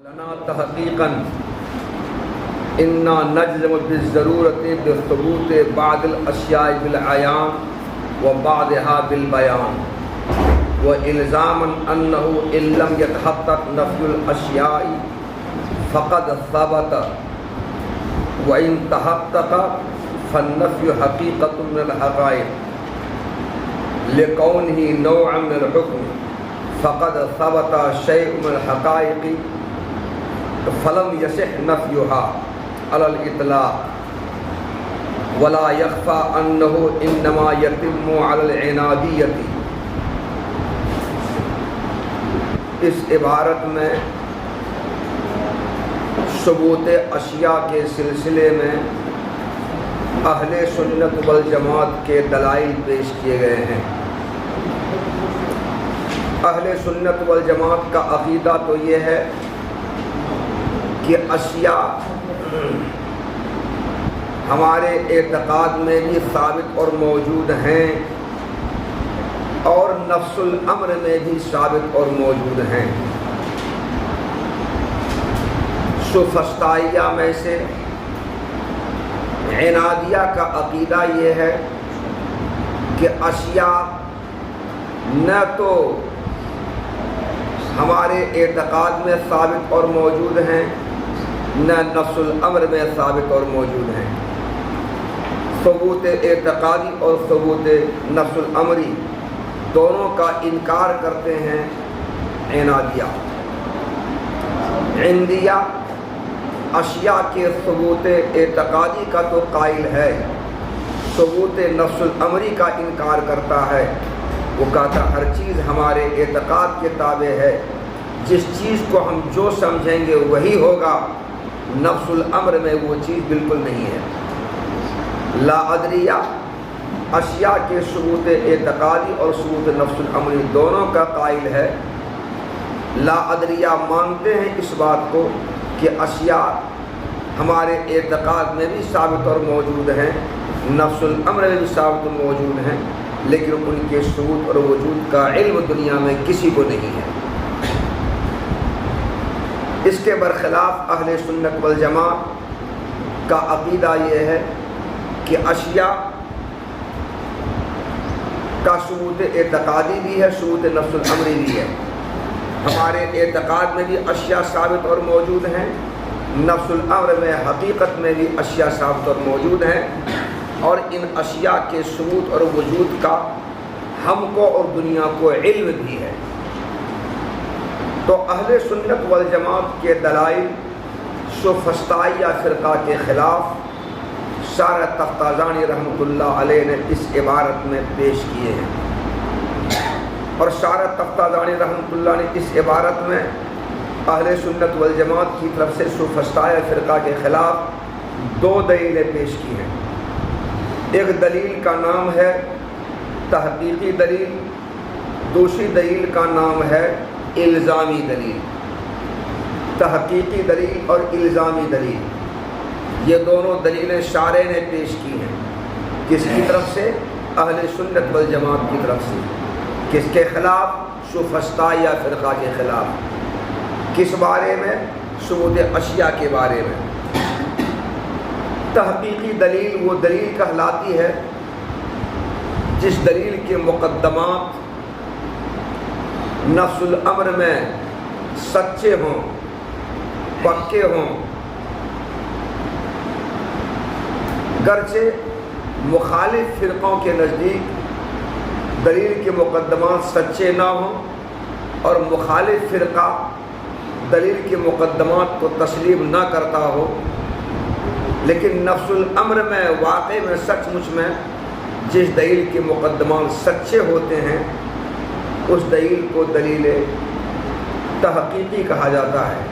لنا تحقیقاً انا نجزم بالضرورت بثبوت بعض الاشیاء بالعیان و بعضها بالبیان و الزاما انه ان لم يتحقق نفی الاشیاء فقد ثبت و ان تحقق فالنفی حقیقت من الحقائق لکونه نوعا من الحکم فقد ثبت شیء من الحقائق فلم يصح نفيها على الإطلاق ولا يخفى أنه إنما يتم على العنادية۔ اس عبارت میں ثبوت اشیاء کے سلسلے میں اہل سنت والجماعت کے دلائل پیش کیے گئے ہیں۔ اہل سنت والجماعت کا عقیدہ تو یہ ہے کہ اشیاء ہمارے اعتقاد میں بھی ثابت اور موجود ہیں اور نفس الامر میں بھی ثابت اور موجود ہیں۔ سوفسطائیہ میں سے عنادیہ کا عقیدہ یہ ہے کہ اشیاء نہ تو ہمارے اعتقاد میں ثابت اور موجود ہیں نہ نفس الامر میں ثابت اور موجود ہیں۔ ثبوت اعتقادی اور ثبوت نفس الامری دونوں کا انکار کرتے ہیں عنادیہ۔ عندیہ اشیاء کے ثبوت اعتقادی کا تو قائل ہے، ثبوت نفس الامری کا انکار کرتا ہے۔ وہ کہتا ہر چیز ہمارے اعتقاد کے تابع ہے، جس چیز کو ہم جو سمجھیں گے وہی ہوگا، نفس الامر میں وہ چیز بالکل نہیں ہے۔ لا ادریہ اشیاء کے ثبوت اعتقادی اور ثبوت نفس الامری دونوں کا قائل ہے۔ لا ادریہ مانتے ہیں اس بات کو کہ اشیاء ہمارے اعتقاد میں بھی ثابت اور موجود ہیں، نفس الامر میں بھی ثابت اور موجود ہیں، لیکن ان کے ثبوت اور وجود کا علم دنیا میں کسی کو نہیں ہے۔ اس کے برخلاف اہل سنت والجماعت کا عقیدہ یہ ہے کہ اشیاء کا ثبوت اعتقادی بھی ہے، ثبوت نفس الامری بھی ہے۔ ہمارے اعتقاد میں بھی اشیاء ثابت اور موجود ہیں، نفس الامر میں حقیقت میں بھی اشیاء ثابت اور موجود ہیں، اور ان اشیاء کے ثبوت اور وجود کا ہم کو اور دنیا کو علم بھی ہے۔ تو اہل سنت والجماعت کے دلائل سوفسطائیہ فرقہ کے خلاف سارہ تفتازانی رحمۃ اللہ علیہ نے اس عبارت میں پیش کیے ہیں، اور سارہ تفتازانی رحمۃ اللہ نے اس عبارت میں اہل سنت والجماعت کی طرف سے سوفسطائیہ فرقہ کے خلاف دو دلیلیں پیش کی ہیں۔ ایک دلیل کا نام ہے تحقیقی دلیل، دوسری دلیل کا نام ہے الزامی دلیل۔ تحقیقی دلیل اور الزامی دلیل یہ دونوں دلیلیں شارع نے پیش کی ہیں۔ کس کی طرف سے؟ اہل سنت والجماعت کی طرف سے۔ کس کے خلاف؟ سوفسطائیہ فرقہ کے خلاف۔ کس بارے میں؟ ثبوت اشیاء کے بارے میں۔ تحقیقی دلیل وہ دلیل کہلاتی ہے جس دلیل کے مقدمات نفس الامر میں سچے ہوں، پکے ہوں، گرچہ مخالف فرقوں کے نزدیک دلیل کے مقدمات سچے نہ ہوں اور مخالف فرقہ دلیل کے مقدمات کو تسلیم نہ کرتا ہو، لیکن نفس الامر میں واقع میں سچ مچ میں جس دلیل کے مقدمات سچے ہوتے ہیں اس دلیل کو دلیل تحقیقی کہا جاتا ہے۔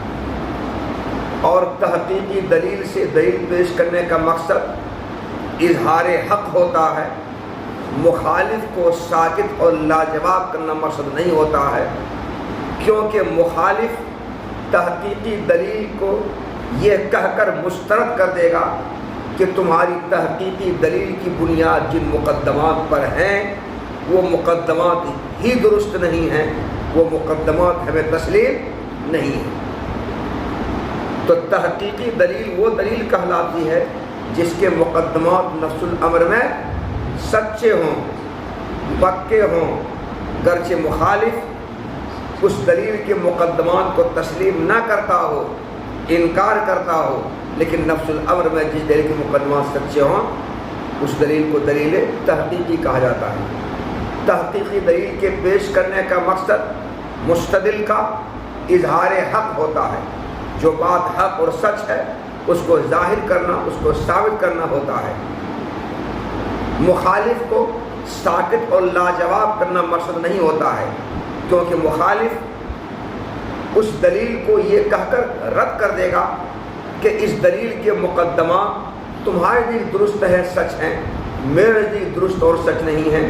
اور تحقیقی دلیل سے دلیل پیش کرنے کا مقصد اظہار حق ہوتا ہے، مخالف کو ساکت اور لاجواب کرنا مقصد نہیں ہوتا ہے، کیونکہ مخالف تحقیقی دلیل کو یہ کہہ کر مسترد کر دے گا کہ تمہاری تحقیقی دلیل کی بنیاد جن مقدمات پر ہیں وہ مقدمات ہی درست نہیں ہیں، وہ مقدمات ہمیں تسلیم نہیں ہیں۔ تو تحقیقی دلیل وہ دلیل کہلاتی ہے جس کے مقدمات نفس الامر میں سچے ہوں، پکے ہوں، گرچہ مخالف اس دلیل کے مقدمات کو تسلیم نہ کرتا ہو، انکار کرتا ہو، لیکن نفس الامر میں جس دلیل کے مقدمات سچے ہوں اس دلیل کو دلیل تحقیقی کہا جاتا ہے۔ تحقیقی دلیل کے پیش کرنے کا مقصد مستدل کا اظہار حق ہوتا ہے، جو بات حق اور سچ ہے اس کو ظاہر کرنا، اس کو ثابت کرنا ہوتا ہے۔ مخالف کو ساکت اور لاجواب کرنا مقصد نہیں ہوتا ہے، کیونکہ مخالف اس دلیل کو یہ کہہ کر رد کر دے گا کہ اس دلیل کے مقدمات تمہارے دل درست ہیں، سچ ہیں، میرے دل درست اور سچ نہیں ہیں۔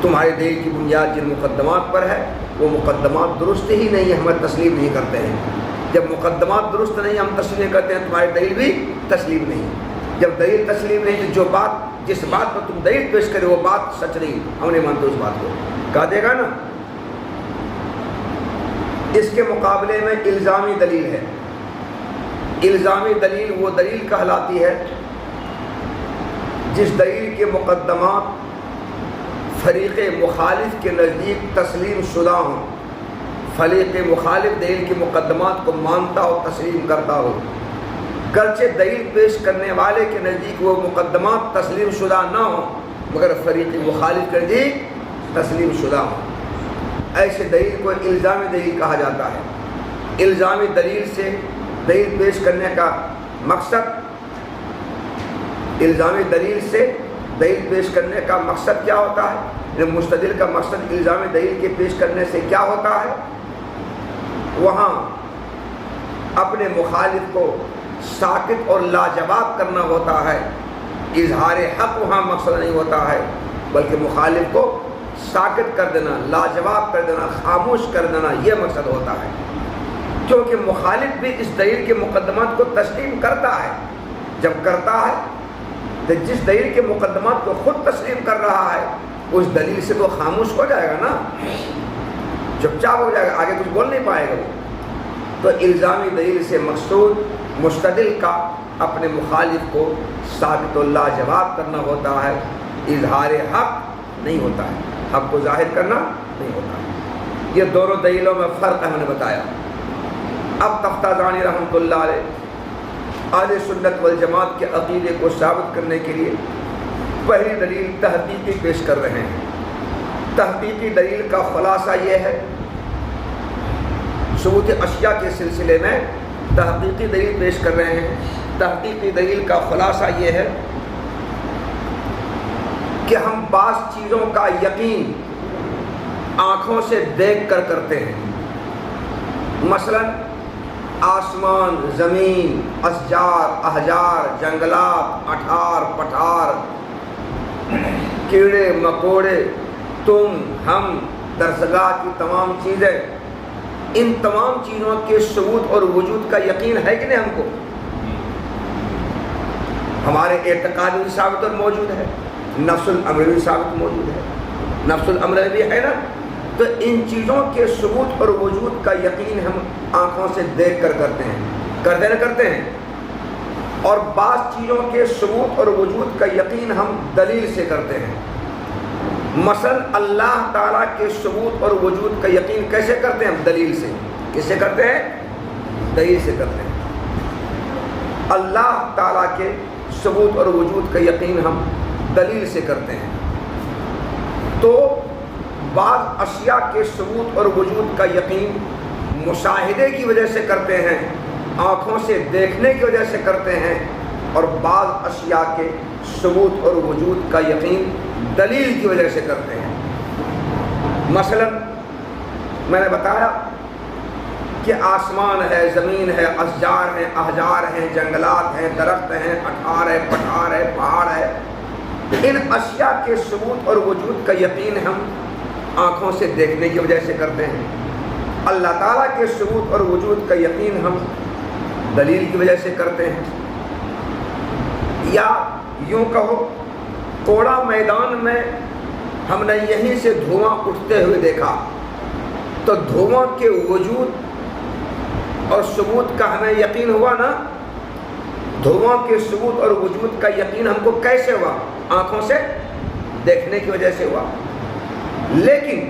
تمہارے دلیل کی بنیاد جن مقدمات پر ہے وہ مقدمات درست ہی نہیں ہیں، ہمیں تسلیم نہیں کرتے ہیں۔ جب مقدمات درست نہیں ہم تسلیم نہیں کرتے ہیں، تمہاری دلیل بھی تسلیم نہیں۔ جب دلیل تسلیم نہیں تو جو بات جس بات پر تم دلیل پیش کرے وہ بات سچ نہیں، ہم نہیں مانتے اس بات کو، کہا دے گا نا۔ اس کے مقابلے میں الزامی دلیل ہے۔ الزامی دلیل وہ دلیل کہلاتی ہے جس دلیل کے مقدمات فریق مخالف کے نزدیک تسلیم شدہ ہوں، فریق مخالف دلیل کے مقدمات کو مانتا ہو، تسلیم کرتا ہو، گرچہ دلیل پیش کرنے والے کے نزدیک وہ مقدمات تسلیم شدہ نہ ہوں مگر فریق مخالف کے نزدیک تسلیم شدہ ہوں۔ ایسے دلیل کو الزامی دلیل کہا جاتا ہے۔ الزامی دلیل سے دلیل پیش کرنے کا مقصد الزامی دلیل سے دلیل پیش کرنے کا مقصد کیا ہوتا ہے؟ مستدل کا مقصد الزامی دلیل کے پیش کرنے سے کیا ہوتا ہے؟ وہاں اپنے مخالف کو ساکت اور لاجواب کرنا ہوتا ہے۔ اظہار حق وہاں مقصد نہیں ہوتا ہے، بلکہ مخالف کو ساکت کر دینا، لاجواب کر دینا، خاموش کر دینا، یہ مقصد ہوتا ہے۔ کیونکہ مخالف بھی اس دلیل کے مقدمات کو تسلیم کرتا ہے۔ جب کرتا ہے تو جس دلیل کے مقدمات کو خود تسلیم کر رہا ہے اس دلیل سے تو خاموش ہو جائے گا نا، چپ چاپ ہو جائے گا، آگے کچھ بول نہیں پائے گا وہ۔ تو الزامی دلیل سے مقصود مستدل کا اپنے مخالف کو ثابت و لاجواب کرنا ہوتا ہے، اظہار حق نہیں ہوتا ہے، حق کو ظاہر کرنا نہیں ہوتا ہے۔ یہ دونوں دلیلوں میں فرق ہے، ہم نے بتایا۔ اب تفتازانی رحمۃ اللہ علیہ اہل سنت والجماعت کے عقیدے کو ثابت کرنے کے لیے پہلی دلیل تحقیقی پیش کر رہے ہیں۔ تحقیقی دلیل کا خلاصہ یہ ہے، ثبوت اشیاء کے سلسلے میں تحقیقی دلیل پیش کر رہے ہیں۔ تحقیقی دلیل کا خلاصہ یہ ہے کہ ہم بعض چیزوں کا یقین آنکھوں سے دیکھ کر کرتے ہیں، مثلا آسمان، زمین، اشجار، احجار، جنگلات، اٹھار پٹھار، کیڑے مکوڑے، تم، ہم، درسگاہ کی تمام چیزیں، ان تمام چیزوں کے ثبوت اور وجود کا یقین ہے کہ نہیں ہم کو؟ ہمارے اعتقاد بھی ثابت اور موجود ہے، نفس الامر بھی ثابت موجود ہے، نفس الامر بھی ہے نا۔ تو ان چیزوں کے ثبوت اور وجود کا یقین ہم آنکھوں سے دیکھ کر کرتے ہیں، کرتے نہ کرتے ہیں۔ اور بعض چیزوں کے ثبوت اور وجود کا یقین ہم دلیل سے کرتے ہیں۔ مثلا اللہ تعالیٰ کے ثبوت اور وجود کا یقین کیسے کرتے ہیں ہم؟ دلیل سے۔ کیسے کرتے ہیں؟ دلیل سے کرتے ہیں۔ اللہ تعالیٰ کے ثبوت اور وجود کا یقین ہم دلیل سے کرتے ہیں۔ تو بعض اشیاء کے ثبوت اور وجود کا یقین مشاہدے کی وجہ سے کرتے ہیں، آنکھوں سے دیکھنے کی وجہ سے کرتے ہیں، اور بعض اشیاء کے ثبوت اور وجود کا یقین دلیل کی وجہ سے کرتے ہیں۔ مثلا میں نے بتایا کہ آسمان ہے، زمین ہے، اشجار ہیں، احجار ہیں، جنگلات ہیں، درخت ہیں، اٹھار ہے، پٹھار ہے، پہاڑ ہے، ان اشیاء کے ثبوت اور وجود کا یقین ہم آنکھوں سے دیکھنے کی وجہ سے کرتے ہیں۔ اللہ تعالیٰ کے ثبوت اور وجود کا یقین ہم دلیل کی وجہ سے کرتے ہیں۔ یا یوں کہو، کوڑا میدان میں ہم نے یہیں سے دھواں اٹھتے ہوئے دیکھا، تو دھواں کے وجود اور ثبوت کا ہمیں یقین ہوا نا، دھواں کے ثبوت اور وجود کا یقین ہم کو کیسے ہوا؟ آنکھوں سے دیکھنے کی وجہ سے ہوا۔ لیکن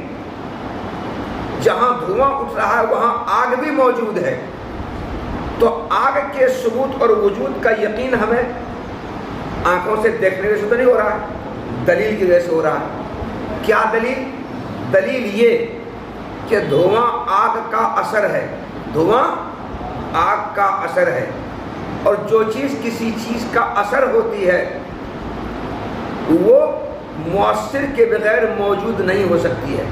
جہاں دھواں اٹھ رہا ہے وہاں آگ بھی موجود ہے، تو آگ کے ثبوت اور وجود کا یقین ہمیں آنکھوں سے دیکھنے کی وجہ سے تو نہیں ہو رہا ہے، دلیل کی وجہ سے ہو رہا ہے۔ کیا دلیل؟ دلیل یہ کہ دھواں آگ کا اثر ہے، دھواں آگ کا اثر ہے، اور جو چیز کسی چیز کا اثر ہوتی ہے وہ مؤثر کے بغیر موجود نہیں ہو سکتی ہے۔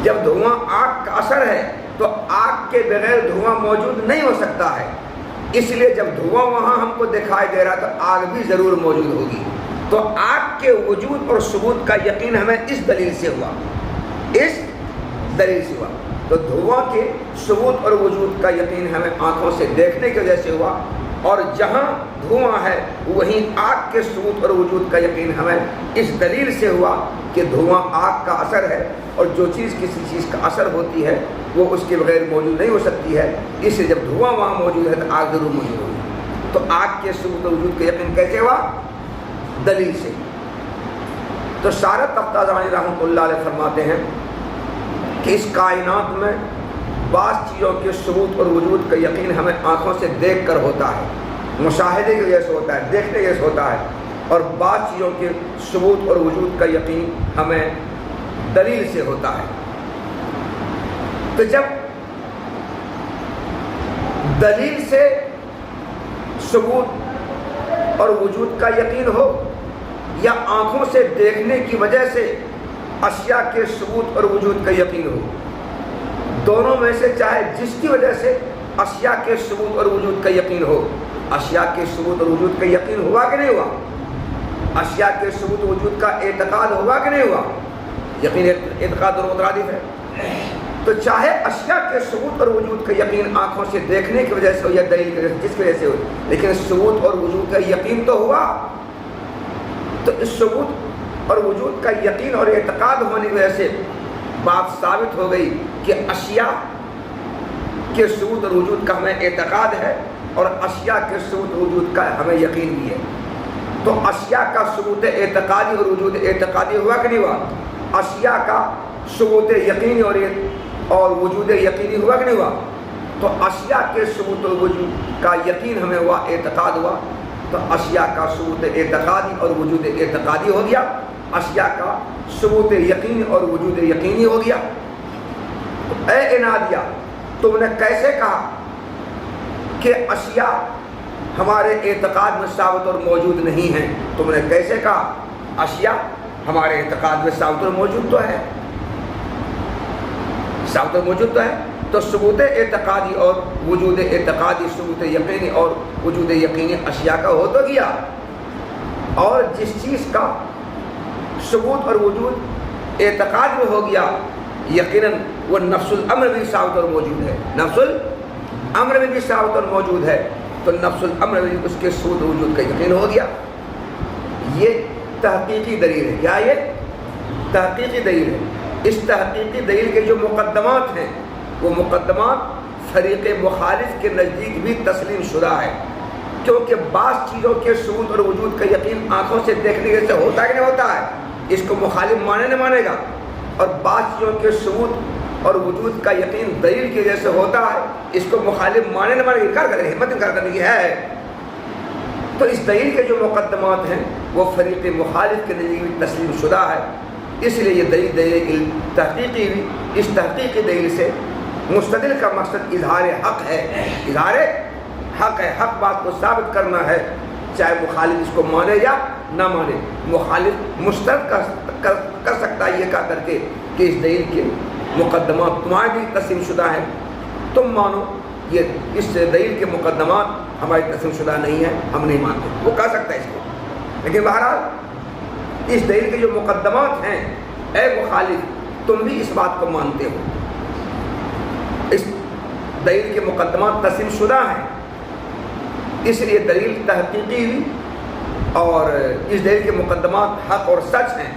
جب دھواں آگ کا اثر ہے تو آگ کے بغیر دھواں موجود نہیں ہو سکتا ہے، اس لیے جب دھواں وہاں ہم کو دکھائی دے رہا تو آگ بھی ضرور موجود ہوگی۔ تو آگ کے وجود اور ثبوت کا یقین ہمیں اس دلیل سے ہوا، اس دلیل سے ہوا۔ تو دھواں کے ثبوت اور وجود کا یقین ہمیں آنکھوں سے دیکھنے کی وجہ سے ہوا، اور جہاں دھواں ہے وہیں آگ کے ثبوت اور وجود کا یقین ہمیں اس دلیل سے ہوا کہ دھواں آگ کا اثر ہے، اور جو چیز کسی چیز کا اثر ہوتی ہے وہ اس کے بغیر موجود نہیں ہو سکتی ہے، اس لیے جب دھواں وہاں موجود ہے تو آگ ضرور موجود ہوگی۔ تو آگ کے ثبوت اور وجود کا یقین کیسے ہوا؟ دلیل سے۔ تو سارت تفتازانی رحمۃ اللہ علیہ فرماتے ہیں کہ اس کائنات میں بعض چیزوں کے ثبوت اور وجود کا یقین ہمیں آنکھوں سے دیکھ کر ہوتا ہے، مشاہدے کی وجہ سے ہوتا ہے، دیکھنے کی وجہ سے ہوتا ہے، اور بعض چیزوں کے ثبوت اور وجود کا یقین ہمیں دلیل سے ہوتا ہے۔ تو جب دلیل سے ثبوت اور وجود کا یقین ہو یا آنکھوں سے دیکھنے کی وجہ سے اشیاء کے ثبوت اور وجود کا یقین ہو، دونوں میں سے چاہے جس کی وجہ سے اشیاء کے ثبوت اور وجود کا یقین ہو، اشیاء کے ثبوت اور وجود کا یقین ہوا کہ نہیں ہوا؟ اشیاء کے ثبوت وجود کا اعتقاد ہوا کہ نہیں ہوا؟ یقین اعتقاد اور مترادف ہے۔ تو چاہے اشیاء کے ثبوت اور وجود کا یقین آنکھوں سے دیکھنے کی وجہ سے ہو یا دلیل کی وجہ سے، جس کی وجہ سے ہو، لیکن ثبوت اور وجود کا یقین تو ہوا۔ تو اس ثبوت اور وجود کا یقین اور اعتقاد ہونے کی وجہ سے بات ثابت ہو گئی کہ اشیاء کے ثبوت اور وجود کا ہمیں اعتقاد ہے، اور اشیاء کے ثبوت اور وجود کا ہمیں یقین بھی ہے۔ تو اشیاء کا ثبوت اعتقادی اور وجود اعتقادی ہوا کہ نہیں ہوا؟ اشیاء کا ثبوت یقینی اور وجود یقینی ہوا کہ نہیں ہوا؟ تو اشیاء کے ثبوت اور وجود کا یقین ہمیں ہوا، اعتقاد ہوا، تو اشیاء کا ثبوت اعتقادی اور وجود اعتقادی ہو گیا، اشیاء کا ثبوت یقینی اور وجود یقینی ہو گیا۔ اے عنادیہ، تم نے کیسے کہا کہ اشیاء ہمارے اعتقاد میں ثابت اور موجود نہیں ہیں؟ تم نے کیسے کہا اشیاء ہمارے اعتقاد میں ثابت اور موجود تو ہے، ثابت اور موجود تو ہے؟ تو ثبوت اعتقادی اور وجود اعتقادی، ثبوت یقینی اور وجود یقینی اشیاء کا ہو تو گیا، اور جس چیز کا ثبوت اور وجود اعتقاد میں ہو گیا یقیناً وہ نفس الامر بھی ثابت اور موجود ہے، نفس الامر میں بھی ثابت اور موجود ہے، تو نفس الامر میں اس کے ثبوت اور وجود کا یقین ہو گیا۔ یہ تحقیقی دلیل ہے۔ کیا یہ تحقیقی دلیل ہے؟ اس تحقیقی دلیل کے جو مقدمات ہیں وہ مقدمات فریق مخالف کے نزدیک بھی تسلیم شدہ ہے، کیونکہ بعض چیزوں کے ثبوت اور وجود کا یقین آنکھوں سے دیکھنے سے ہوتا کہ نہیں ہوتا ہے، اس کو مخالف مانے نہ مانے گا، اور بعض چیزوں کے ثبوت اور وجود کا یقین دلیل کی وجہ سے ہوتا ہے، اس کو مخالف مانے نہ مانے گا، انکار کرے، ہمت انکار کرنے کی ہے۔ تو اس دلیل کے جو مقدمات ہیں وہ فریق مخالف کے نزدیک بھی تسلیم شدہ ہے، اس لیے یہ دلیل تحقیقی بھی، اس تحقیقی دلیل سے مستدل کا مقصد اظہار حق ہے، اظہار حق ہے، حق بات کو ثابت کرنا ہے، چاہے مخالف اس کو مانے یا نہ مانے۔ مخالف مسترد کر سکتا ہے یہ کہا کر کے کہ اس دلیل کے مقدمات تمہارے بھی تسلیم شدہ ہیں، تم مانو، یہ اس دلیل کے مقدمات ہماری تسلیم شدہ نہیں ہیں، ہم نہیں مانتے، وہ کہہ سکتا ہے اس کو۔ لیکن بہرحال اس دلیل کے جو مقدمات ہیں، اے مخالف تم بھی اس بات کو مانتے ہو، اس دلیل کے مقدمات تسلیم شدہ ہیں، اس لیے دلیل تحقیقی ہوئی، اور اس دلیل کے مقدمات حق اور سچ ہیں،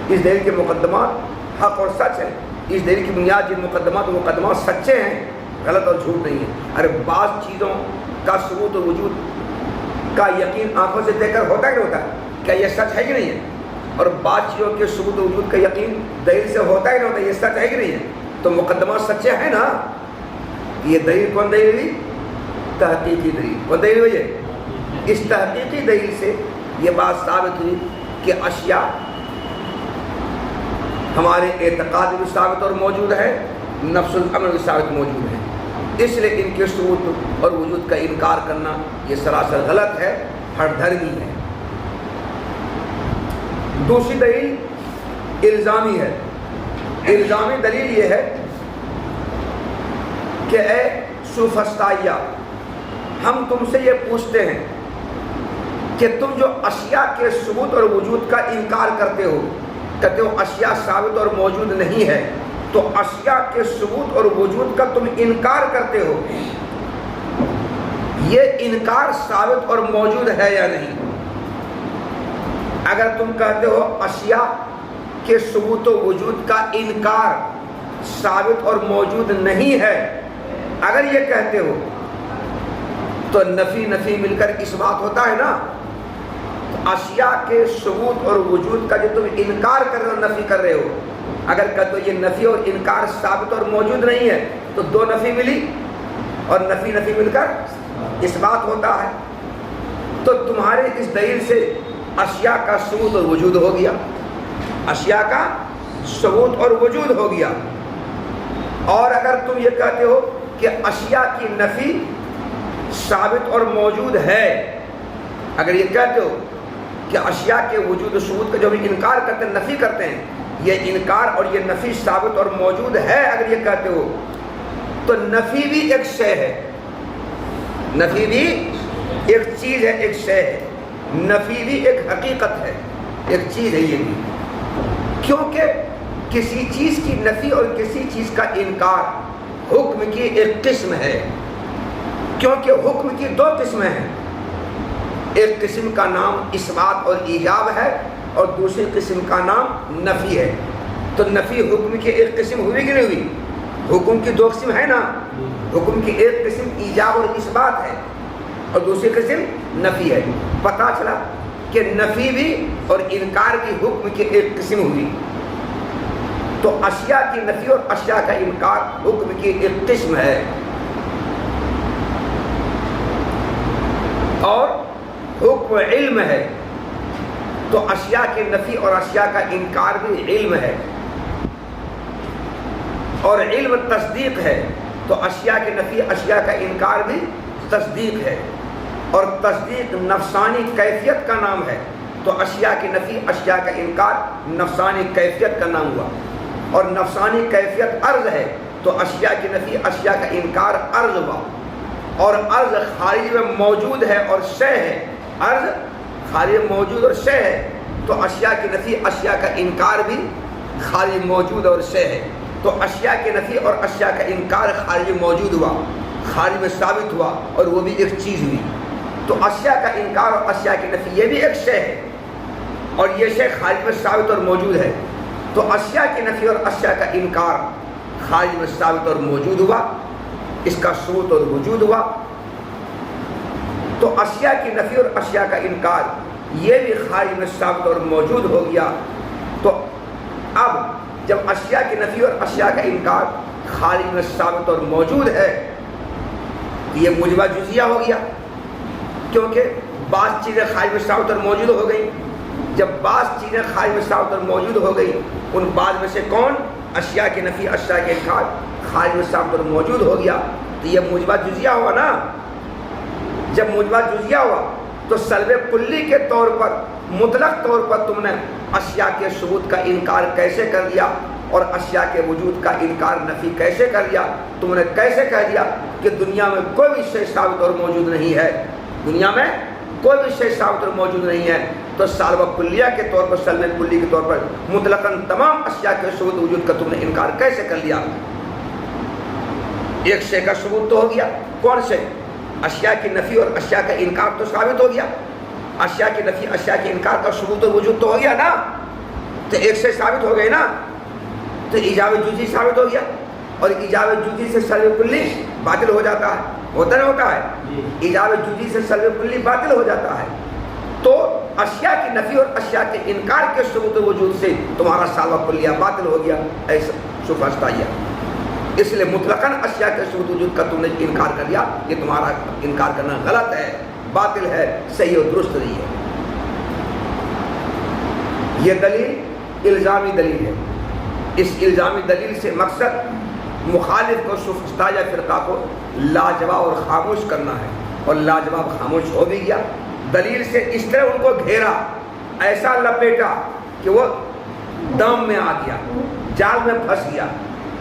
اس دلیل کے مقدمات حق اور سچ ہیں، اس دلیل کی بنیاد جن مقدمات سچے ہیں غلط اور جھوٹ نہیں ہے. ارے بعض چیزوں کا ثبوت و وجود کا یقین آنکھوں سے دیکھ کر ہوتا ہے کہ نہیں ہوتا ہے؟ کیا یہ سچ ہے کہ نہیں ہے؟ اور بعض چیزوں کے ثبوت و وجود کا یقین دلیل سے ہوتا ہے کہ نہیں ہوتا ہے؟ یہ سچ ہے کہ نہیں ہے؟ تو مقدمات سچے ہیں نا. یہ دلیل کون دلیل ہوئی؟ تحقیقی دلیل. کون دلیل ہوئی ہے؟ اس تحقیقی دلیل سے یہ بات ثابت ہوئی کہ اشیاء ہمارے اعتقاد میں بھی ثابت اور موجود ہے، نفس الامر بھی ثابت موجود ہے. اس لیے ان کے ثبوت اور وجود کا انکار کرنا یہ سراسر غلط ہے، ہر دھرمی ہے. دوسری دلیل الزامی ہے. الزامی دلیل یہ ہے کہ اے سوفسطائیہ، ہم تم سے یہ پوچھتے ہیں کہ تم جو اشیاء کے ثبوت اور وجود کا انکار کرتے ہو، کہتے ہو اشیاء ثابت اور موجود نہیں ہے، تو اشیاء کے ثبوت اور وجود کا تم انکار کرتے ہو، یہ انکار ثابت اور موجود ہے یا نہیں؟ اگر تم کہتے ہو اشیاء کے ثبوت و وجود کا انکار ثابت اور موجود نہیں ہے، اگر یہ کہتے ہو تو نفی نفی مل کر اس بات ہوتا ہے نا. اشیاء کے ثبوت اور وجود کا جو تم انکار کر رہے ہو، نفی کر رہے ہو، اگر کہتے ہو یہ نفی اور انکار ثابت اور موجود نہیں ہے، تو دو نفی ملی اور نفی نفی مل کر اس بات ہوتا ہے. تو تمہارے اس دلیل سے اشیاء کا ثبوت اور وجود ہو گیا، اشیاء کا ثبوت اور وجود ہو گیا. اور اگر تم یہ کہتے ہو کہ اشیاء کی نفی ثابت اور موجود ہے، اگر یہ کہتے ہو کہ اشیاء کے وجود و ثبوت کا جو ہم انکار کرتے ہیں، نفی کرتے ہیں، یہ انکار اور یہ نفی ثابت اور موجود ہے، اگر یہ کہتے ہو تو نفی بھی ایک شے ہے، نفی بھی ایک چیز ہے، ایک شے ہے. نفی بھی ایک حقیقت ہے، ایک چیز ہے یہ بھی. کیونکہ کسی چیز کی نفی اور کسی چیز کا انکار حکم کی ایک قسم ہے. کیونکہ حکم کی دو قسمیں ہیں، ایک قسم کا نام اثبات اور ایجاب ہے اور دوسری قسم کا نام نفی ہے. تو نفی حکم کی ایک قسم ہوئی کہ نہیں ہوئی؟ حکم کی دو قسم ہے نا. حکم کی ایک قسم ایجاب اور اثبات ہے اور دوسری قسم نفی ہے. پتہ چلا کہ نفی بھی اور انکار بھی حکم کی ایک قسم ہوئی. تو اشیاء کی نفی اور اشیاء کا انکار حکم کی ایک قسم ہے. اور حکم علم ہے، تو اشیاء کی نفی اور اشیاء کا انکار بھی علم ہے. اور علم تصدیق ہے، تو اشیاء کی نفی اشیاء کا انکار بھی تصدیق ہے. اور تصدیق نفسانی کیفیت کا نام ہے، تو اشیاء کی نفی اشیاء کا انکار نفسانی کیفیت کا نام ہوا. اور نفسانی کیفیت عرض ہے، تو اشیاء کی نفی اشیاء کا انکار عرض ہوا. اور عرض خارج میں موجود ہے اور شے ہے، عرض خارج میں موجود اور شے ہے، تو اشیاء کی نفی اشیاء کا انکار بھی خارج موجود اور شے ہے. تو اشیاء کی نفی اور اشیاء کا انکار خارج موجود ہوا، خارج میں ثابت ہوا، اور وہ بھی ایک چیز ہوئی. تو اشیاء کا انکار اور اشیاء کی نفی یہ بھی ایک شے ہے، اور یہ شے خارج میں ثابت اور موجود ہے. تو اشیاء کی نفی اور اشیاء کا انکار خارج میں ثابت اور موجود ہوا، اس کا ثبوت اور وجود ہوا. تو اشیاء کی نفی اور اشیاء کا انکار یہ بھی خارج میں ثابت اور موجود ہو گیا. تو اب جب اشیاء کی نفی اور اشیاء کا انکار خارج میں ثابت اور موجود ہے، یہ موجبہ جزیہ ہو گیا. کیونکہ بعض چیزیں خارج میں ثابت اور موجود ہو گئی. جب بعض چیزیں خارج میں ثابت اور موجود ہو گئی، ان بعض میں سے کون؟ اشیاء کی نفی اشیاء کے انکار خارج میں ثابت اور موجود ہو گیا. تو یہ موجبہ جزیہ ہوا نا. جب موجبہ جزیہ ہوا تو سلب کلی کے طور پر، مطلق طور پر تم نے اشیاء کے ثبوت کا انکار کیسے کر دیا اور اشیاء کے وجود کا انکار نفی کیسے کر دیا؟ تم نے کیسے کہہ دیا کہ دنیا میں کوئی بھی شے ثابت اور موجود نہیں ہے، دنیا میں کوئی بھی شے ثابت اور موجود نہیں ہے. تو سالبہ کلیہ کے طور پر، سلب کلی کے طور پر مطلقاً تمام اشیاء کے ثبوت وجود کا تم نے انکار کیسے کر لیا؟ ایک شے کا ثبوت تو ہو گیا، کون سے؟ اشیاء کی نفی اور اشیاء کا انکار تو ثابت ہو گیا. اشیاء کی نفی اشیاء کے انکار کا ثبوت و وجود تو ہو گیا نا. تو ایک سے ثابت ہو گئے نا، تو ایجاب جزئی ثابت ہو گیا. اور ایجاب جزئی سے سلب کلی باطل ہو جاتا ہے، ہوتا نہیں ہوتا ہے؟ ایجاب جزئی سے سلب کلی باطل ہو جاتا ہے۔ تو اشیاء کی نفی اور اشیاء کے انکار کے ثبوت وجود سے تمہارا سالوہ کلیہ باطل ہو گیا، ایسا سفہستائیہ۔ اس لیے مطلقاً اشیاء کے ثبوت وجود کا تم نے انکار کر دیا، یہ تمہارا انکار کرنا غلط ہے، باطل ہے، صحیح اور درست نہیں ہے۔ یہ دلیل الزامی دلیل ہے۔ اس الزامی دلیل سے مقصد مخالف کو سفہستائیہ فرقہ کو لاجواب اور خاموش کرنا ہے، اور لاجواب خاموش ہو بھی گیا۔ دلیل سے اس طرح ان کو گھیرا، ایسا لپیٹا کہ وہ دام میں آ گیا، جال میں پھنس گیا۔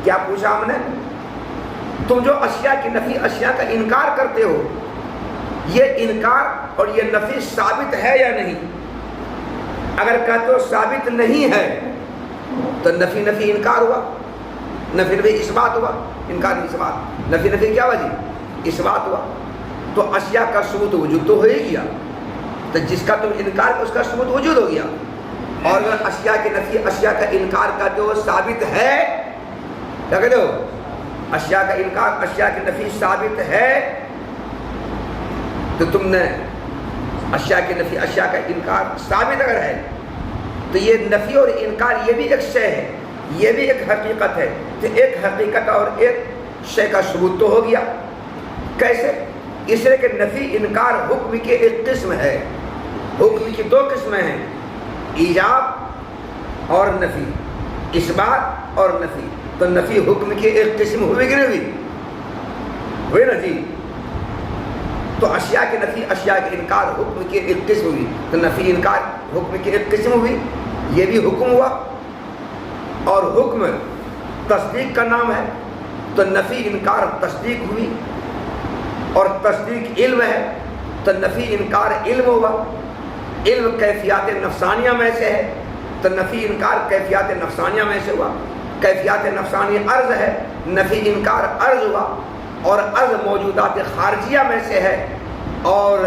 کیا پوچھا ہم نے؟ تم جو اشیاء کی نفی اشیاء کا انکار کرتے ہو، یہ انکار اور یہ نفی ثابت ہے یا نہیں؟ اگر کہتے ہو ثابت نہیں ہے تو نفی نفی انکار ہوا، نفی نفی اثبات ہوا، انکار اثبات، نفی نفی کیا وجہ؟ اثبات ہوا۔ تو اشیاء کا ثبوت وجود تو ہو ہی گیا، تو جس کا تم انکار کر اس کا ثبوت وجود ہو گیا۔ اور اگر اشیاء کی نفی اشیاء کا انکار کرتے ہو ثابت ہے، کیا کہتے ہو؟ اشیاء کا انکار اشیاء کی نفی ثابت ہے، تو تم نے اشیاء کی نفی اشیاء کا انکار ثابت اگر ہے تو یہ نفی اور انکار یہ بھی ایک شے ہے، یہ بھی ایک حقیقت ہے۔ تو ایک حقیقت اور ایک شے کا ثبوت تو ہو گیا۔ کیسے؟ اس لیے کہ نفی انکار حکم کی ایک قسم ہے، حکم کی دو قسمیں ہیں، ایجاب اور نفی، اثبات اور نفی۔ تو نفی حکم کی ایک قسم ہوئی کہ نہیں ہوئی؟ ہوئی نا جی۔ تو اشیاء کی نفی اشیاء کے انکار حکم کی ایک قسم ہوئی، تو نفی انکار حکم کی ایک قسم ہوئی، یہ بھی حکم ہوا۔ اور حکم تصدیق کا نام ہے، تو نفی انکار تصدیق ہوئی، اور تصدیق علم ہے تو نفی انکار علم ہوا۔ علم کیفیات نفسانیہ میں سے ہے تو نفی انکار کیفیات نفسانیہ میں سے ہوا۔ کیفیات نفسانی عرض ہے، نفی انکار عرض ہوا، اور عرض موجودات خارجیہ میں سے ہے، اور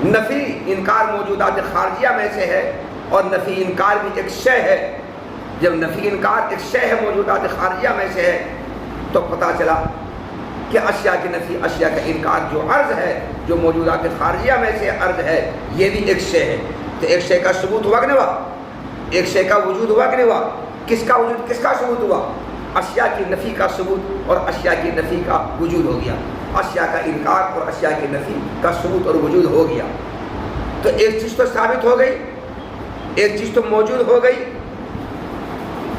نفی انکار موجودات خارجیہ میں سے ہے، اور نفی انکار بھی ایک شے ہے۔ جب نفی انکار ایک شے ہے موجودات خارجیہ میں سے ہے تو پتہ چلا کہ اشیاء کی نفی اشیاء کا انکار جو عرض ہے، جو موجودات خارجیہ میں سے عرض ہے، یہ بھی ایک شے ہے۔ تو ایک شے کا ثبوت ہوا کہ نہیں ہوا؟ ایک شے کا وجود ہوا کہ نہیں ہوا؟ کس کا وجود کس کا ثبوت ہوا؟ اشیاء کی نفی کا ثبوت اور اشیاء کی نفی کا وجود ہو گیا، اشیاء کا انکار اور اشیاء کی نفی کا ثبوت اور وجود ہو گیا۔ تو ایک چیز تو ثابت ہو گئی، ایک چیز تو موجود ہو گئی،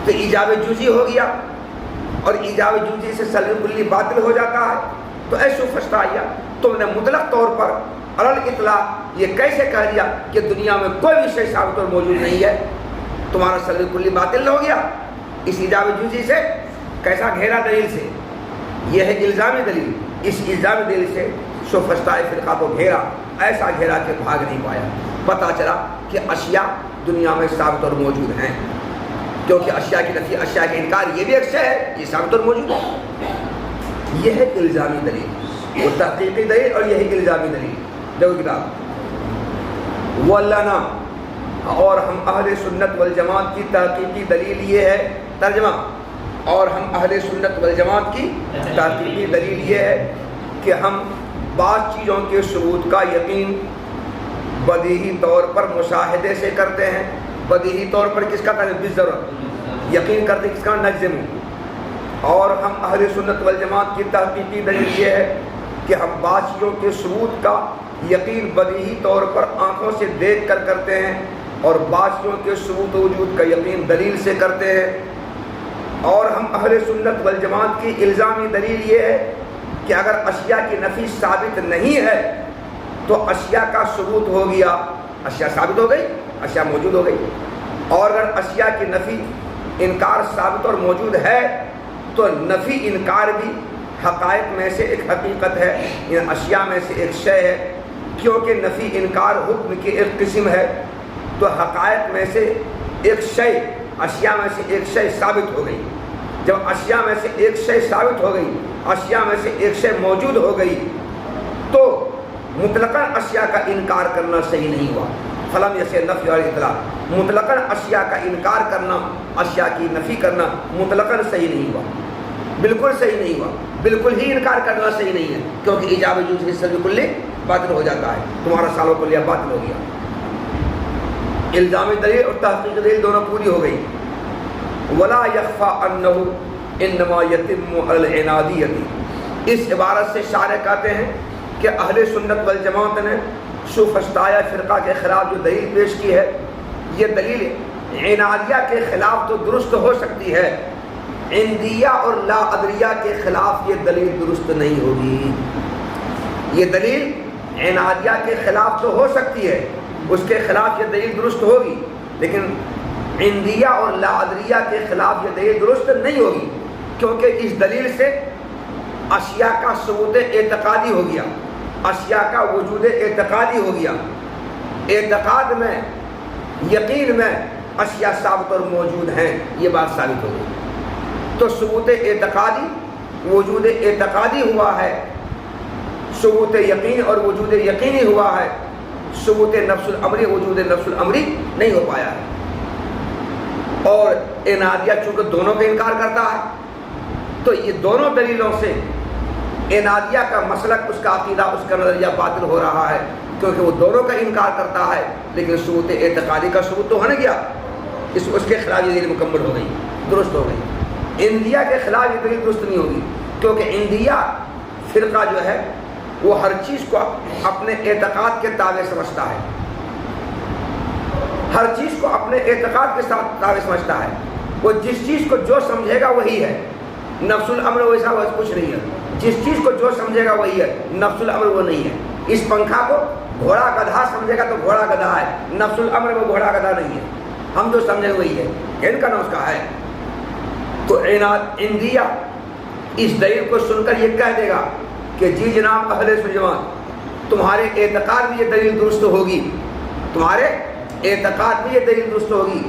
تو ایجاب جزئی ہو گیا، اور ایجاب جزئی سے سلب کلی باطل ہو جاتا ہے۔ تو اے سفہستائیہ، تم نے مطلق طور پر علی الاطلاق یہ کیسے کہہ دیا کہ دنیا میں کوئی بھی شے ثابت اور موجود نہیں ہے؟ تمہارا سلب کلی باطل ہو گیا اس ایجاب جزئی سے۔ کیسا گھیرا دلیل سے؟ یہ ہے الزامی دلیل۔ اس الزامی دلیل سے سفہستائے فرقہ کو گھیرا، ایسا گھیرا کہ بھاگ نہیں پایا۔ پتہ چلا کہ اشیاء دنیا میں ثابت اور موجود ہیں، کیونکہ اشیاء کی نفی اشیاء کے انکار یہ بھی ایک شے ہے، یہ ثابت اور موجود ہے۔ یہ ہے الزامی دلیل، وہ تحقیقی دلیل، اور یہی الزامی دلیل۔ دیکھو کتاب وَلَنَا، اور ہم اہل سنت والجماعت کی تحقیقی دلیل یہ ہے، ترجمہ، اور ہم اہل سنت والجماعت کی تحقیقی دلیل یہ ہے کہ ہم بعض چیزوں کے ثبوت کا یقین بدیہی طور پر مشاہدے سے کرتے ہیں۔ بدیہی طور پر کس کا تعلق؟ بالضرورت یقین کرتے کس کا؟ نجزم۔ اور ہم اہل سنت والجماعت کی تحقیقی دلیل یہ ہے کہ ہم بعض چیزوں کے ثبوت کا یقین بدیہی طور پر آنکھوں سے دیکھ کر کرتے ہیں، اور بعض چیزوں کے ثبوت وجود کا یقین دلیل سے کرتے ہیں۔ اور ہم اہل سنت والجماعت کی الزامی دلیل یہ ہے کہ اگر اشیاء کی نفی ثابت نہیں ہے تو اشیاء کا ثبوت ہو گیا، اشیاء ثابت ہو گئی، اشیاء موجود ہو گئی۔ اور اگر اشیاء کی نفی انکار ثابت اور موجود ہے تو نفی انکار بھی حقائق میں سے ایک حقیقت ہے، ان اشیاء میں سے ایک شے ہے۔ کیونکہ نفی انکار حکم کی ایک قسم ہے تو حقائق میں سے ایک شے، اشیاء میں سے ایک شے ثابت ہو گئی۔ جب اشیاء میں سے ایک شے ثابت ہو گئی، اشیاء میں سے ایک شے موجود ہو گئی، تو مطلقاً اشیاء کا انکار کرنا صحیح نہیں ہوا۔ فلم یسے نفی اور اطلاق، مطلقاً اشیاء کا انکار کرنا، اشیاء کی نفی کرنا مطلقاً صحیح نہیں ہوا، بالکل صحیح نہیں ہوا، بالکل ہی انکار کرنا صحیح نہیں ہے، کیونکہ ایجاب جز حصہ بالکل باطل ہو جاتا ہے، تمہارا سالوں کو لیا باطل ہو گیا۔ الزامی دلیل اور تحقیق دلیل دونوں پوری ہو گئی۔ ولا یخفی انہ انما یتم علی العنادیۃ، اس عبارت سے شارح کہتے ہیں کہ اہل سنت والجماعت نے سوفسطائیہ فرقہ کے خلاف جو دلیل پیش کی ہے، یہ دلیل عنادیہ کے خلاف تو درست ہو سکتی ہے، عندیہ اور لا ادریہ کے خلاف یہ دلیل درست نہیں ہوگی۔ یہ دلیل عنادیہ کے خلاف تو ہو سکتی ہے، اس کے خلاف یہ دلیل درست ہوگی، لیکن عندیہ اور لا ادریہ کے خلاف یہ دلیل درست نہیں ہوگی، کیونکہ اس دلیل سے اشیاء کا ثبوت اعتقادی ہو گیا، اشیاء کا وجود اعتقادی ہو گیا، اعتقاد میں یقین میں اشیاء ثابت اور موجود ہیں، یہ بات ثابت ہو گئی۔ تو ثبوت اعتقادی وجود اعتقادی ہوا ہے، ثبوت یقین اور وجود یقینی ہوا ہے، ثبوت نفس الامری وجود نفس الامری نہیں ہو پایا ہے۔ اور عنادیہ چونکہ دونوں کا انکار کرتا ہے، تو یہ دونوں دلیلوں سے عنادیہ کا مسلک، اس کا عقیدہ، اس کا نظریہ باطل ہو رہا ہے، کیونکہ وہ دونوں کا انکار کرتا ہے، لیکن ثبوت اعتقادی کا ثبوت تو ہو نہیں گیا، اس کے خلاف یہ دلیل مکمل ہو گئی، درست ہو گئی۔ عندیہ کے خلاف یہ دلیل درست نہیں ہوگی، کیونکہ عندیہ فرقہ جو ہے وہ ہر چیز کو اپنے اعتقاد کے تابع سمجھتا ہے، ہر چیز کو اپنے اعتقاد کے ساتھ تابع سمجھتا ہے، وہ جس چیز کو جو سمجھے گا وہی ہے، نفس الامر ویسا کچھ نہیں ہے، جس چیز کو جو سمجھے گا وہی ہے، نفس الامر وہ نہیں ہے۔ اس پنکھا کو گھوڑا گدھا سمجھے گا تو گھوڑا گدھا ہے، نفس الامر وہ گھوڑا گدھا نہیں ہے، ہم جو سمجھے وہی ہے، ان کا نسخہ ہے۔ تو عندیہ اس دلیل کو سن کر یہ کہہ دے گا کہ جی جناب اہل سنت، تمہارے اعتقاد میں یہ دلیل درست ہوگی، تمہارے اعتقاد میں یہ دلیل درست ہوگی،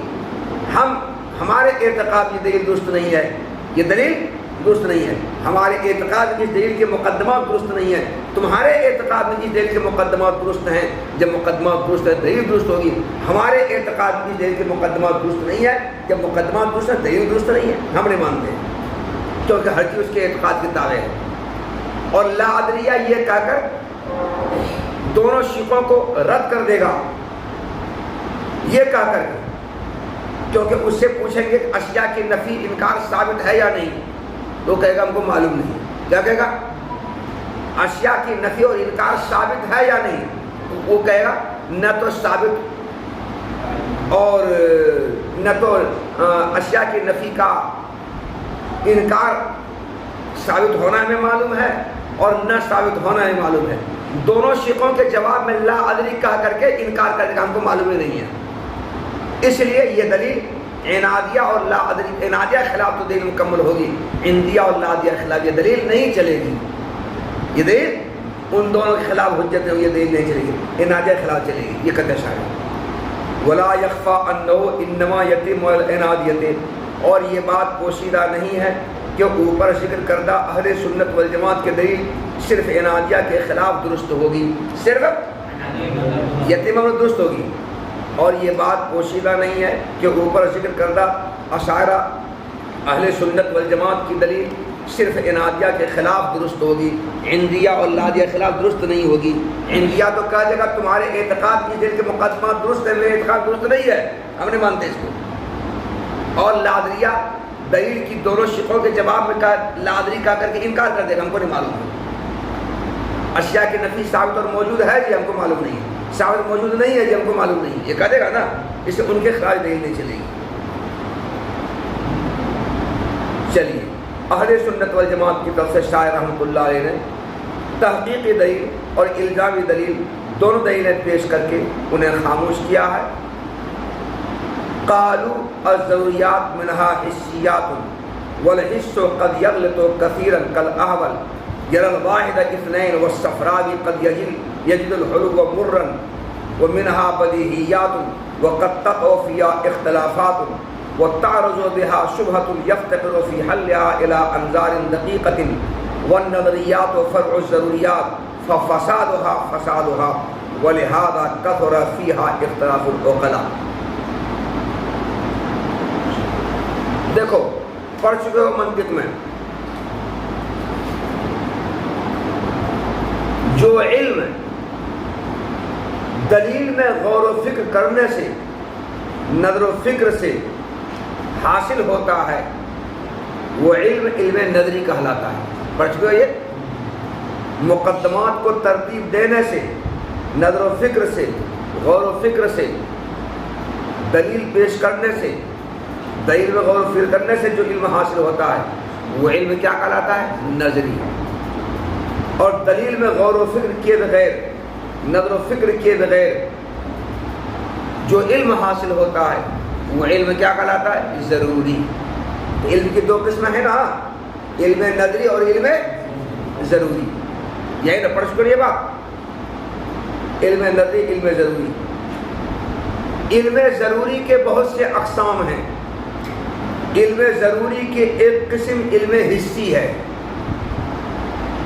ہمارے اعتقاد میں یہ دلیل درست نہیں ہے، یہ دلیل درست نہیں ہے، ہمارے اعتقاد میں جس دلیل کے مقدمات درست نہیں ہیں، تمہارے اعتقاد میں جس دلیل کے مقدمات درست ہیں، جب مقدمات درست ہے دلیل درست ہوگی، ہمارے اعتقاد میں جس دلیل کے مقدمات درست نہیں ہے، جب مقدمات درست ہے دلیل درست نہیں ہے، ہم نہیں مانتے ہیں، کیونکہ ہر چیز اس کے اعتقاد کے تابع ہے۔ اور لا ادریہ یہ کہہ کر دونوں شیخوں کو رد کر دے گا، یہ کہہ کر، کیونکہ اس سے پوچھیں گے کہ اشیاء کی نفی انکار ثابت ہے یا نہیں، تو کہے گا ہم کو معلوم نہیں۔ کیا کہے گا؟ اشیاء کی نفی اور انکار ثابت ہے یا نہیں، تو وہ کہے گا نہ تو ثابت اور نہ تو اشیاء کی نفی کا انکار ثابت ہونا ہمیں معلوم ہے اور نہ ثابت ہونا ہمیں معلوم ہے۔ دونوں شیخوں کے جواب میں لا ادری کہہ کر کے انکار کرنے کا ہم کو معلوم ہی نہیں ہے، اس لیے یہ دلیل عنادیہ اور لا ادری، عنادیہ کے خلاف تو دلیل مکمل ہوگی، عندیہ اور لا ادریہ کے خلاف یہ دلیل نہیں چلے گی، یہ دلیل ان دونوں کے خلاف حجت ہے، یہ دلیل نہیں چلے گی، عنادیہ کے خلاف چلے گی، یہ کہتے شاعر۔ ولا یخفی انہ انما یتم العنادیۃ، اور یہ بات پوشیدہ نہیں ہے کہ اوپر ذکر کردہ اہل سنت والجماعت کے دلیل صرف عنادیہ کے خلاف درست ہوگی، صرف یتیم اور درست ہوگی، اور یہ بات پوشیدہ نہیں ہے کہ اوپر ذکر کردہ اشاعرہ اہل سنت والجماعت کی دلیل صرف عنادیہ کے خلاف درست ہوگی، عندیہ اور لادیہ کے خلاف درست نہیں ہوگی۔ عندیہ تو کہہ دے گا تمہارے اعتقاد کی دل کے مقدمات درست ہیں، میرے اعتقاد درست نہیں ہے، ہم نہیں مانتے اس کو۔ اور لادریہ دلیل کی دونوں شیخوں کے جواب میں لادری کہہ کر کے انکار کر دے گا، ہم کو نہیں معلوم ہے۔ اشیاء کی نفی ثابت اور موجود ہے جی، ہم کو معلوم نہیں ہے، ثابت موجود نہیں ہے جی، ہم کو معلوم نہیں، یہ کہہ دے گا نا، اس سے ان کے خلاف دلیل نہیں چلے گی۔ چلیے اہل سنت والجماعت کی طرف سے شاعر رحمۃ اللہ علیہ نے تحقیقی دلیل اور الزامی دلیل دونوں دلیلیں پیش کر کے انہیں خاموش کیا ہے۔ قالوا الضروریات منها حسیات والحس قد یغلط کثیرا کالاحول یرى الواحد اثنین والصفراوی قد یجد الحلو مرا ومنها بدیہیات وقد تقع فيها اختلافات وتعرض بها شبهة يفتقر في حلها إلى أنظار دقيقة والنظريات فرع الضروريات ففسادها وَلِهَذَا كَثُرَ فِيهَا اخْتِلَافُ الْعُقَلَاءِ۔ دیکھو پڑھ چکے ہو منطق میں، جو علم دلیل میں غور و فکر کرنے سے، نظر و فکر سے حاصل ہوتا ہے وہ علم علم نظری کہلاتا ہے۔ پڑھ چکے ہو یہ؟ مقدمات کو ترتیب دینے سے، نظر و فکر سے، غور و فکر سے، دلیل پیش کرنے سے، دلیل میں غور و فکر کرنے سے جو علم حاصل ہوتا ہے وہ علم کیا کہلاتا ہے؟ نظری۔ اور دلیل میں غور و فکر کیے بغیر، نظر و فکر کیے بغیر جو علم حاصل ہوتا ہے وہ علم کیا کہلاتا ہے؟ ضروری۔ علم کی دو قسمیں ہیں نا، علم نظری اور علم ضروری، یہی نا پڑھ چکے یہ بات؟ علم نظری، علم ضروری۔ علم ضروری کے بہت سے اقسام ہیں۔ علم ضروری کے ایک قسم علم حسی ہے۔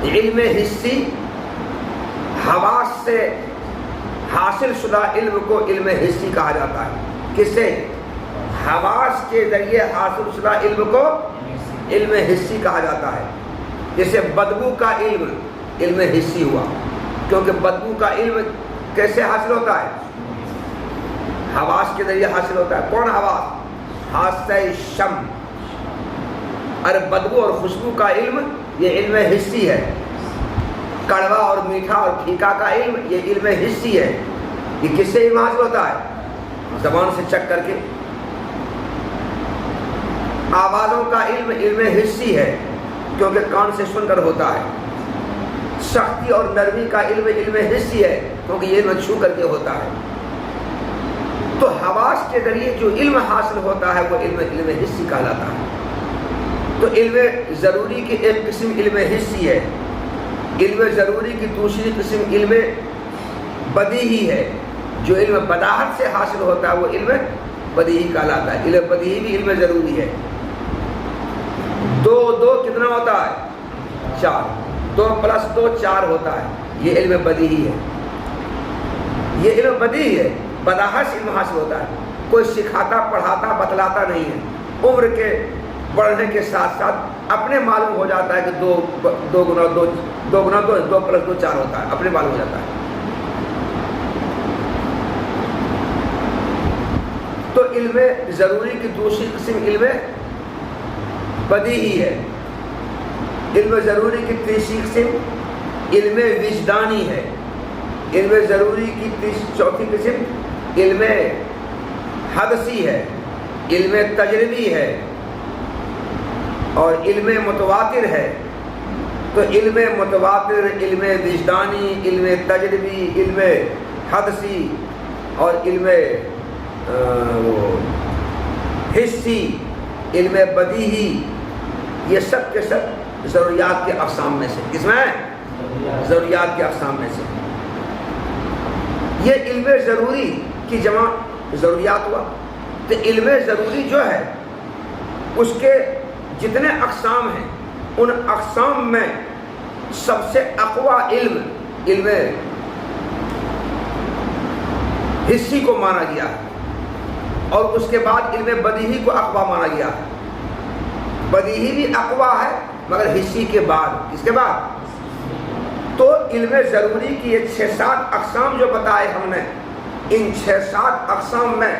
علم حسی حواس سے حاصل شدہ علم کو علم حسی کہا جاتا ہے۔ کس سے؟ حواس کے ذریعے حاصل شدہ علم کو علم حسی کہا جاتا ہے۔ جیسے بدبو کا علم علم حسی ہوا، کیونکہ بدبو کا علم کیسے حاصل ہوتا ہے؟ حواس کے ذریعے حاصل ہوتا ہے۔ کون حواس؟ حاسہ شم۔ ارے بدبو اور خوشبو کا علم یہ علم حسی ہے۔ کڑوا اور میٹھا اور پھیکا کا علم یہ علم حسی ہے۔ یہ کس سے علم حاصل ہوتا ہے؟ زبان سے چک کر کے۔ آوازوں کا علم علم حسی ہے، کیونکہ کان سے سن کر ہوتا ہے۔ سختی اور نرمی کا علم علم حسی ہے، کیونکہ یہ علم چھو کر کے ہوتا ہے۔ تو حواس کے ذریعے جو علم حاصل ہوتا ہے وہ علم علم حسی کہلاتا ہے۔ تو علم ضروری کی ایک قسم علم حسی ہے۔ علم ضروری کی دوسری قسم علم بدیہی ہے۔ جو علم بداہت سے حاصل ہوتا ہے وہ علم بدیہی کہلاتا ہے۔ علم بدیہی بھی علم ضروری ہے۔ دو دو کتنا ہوتا ہے؟ 4۔ 2 + 2 4 ہوتا ہے۔ یہ علم بدیہی ہے۔ یہ علم بدیہی ہے، بداہت سے علم حاصل ہوتا ہے۔ کوئی سکھاتا، پڑھاتا، بتلاتا نہیں ہے۔ عمر کے بڑھنے کے ساتھ ساتھ اپنے معلوم ہو جاتا ہے کہ 2 × 2 2 + 2 4 ہوتا ہے، اپنے معلوم ہو جاتا ہے۔ تو علم ضروری کی دوسری قسم علم بدیہی ہے۔ علم ضروری کی تیسری قسم علم وجدانی ہے۔ علم ضروری کی چوتھی قسم علم حدسی ہے، علم تجربی ہے اور علم متواتر ہے۔ تو علم متواتر، علم وجدانی، علم تجربی، علم حدسی اور علم حسی، علم بدیہی، یہ سب کے سب ضروریات کے اقسام میں سے، کس میں؟ ضروریات کے اقسام میں سے۔ یہ علم ضروری کی جمع ضروریات ہوا۔ تو علم ضروری جو ہے اس کے جتنے اقسام ہیں ان اقسام میں سب سے اقوی علم علم حسی کو مانا گیا ہے، اور اس کے بعد علم بدیہی کو اقوی مانا گیا ہے۔ بدیہی بھی اقوی ہے مگر حسی کے بعد، کس کے بعد؟ تو علم ضروری کی یہ 6-7 اقسام جو بتائے ہم نے، ان 6-7 اقسام میں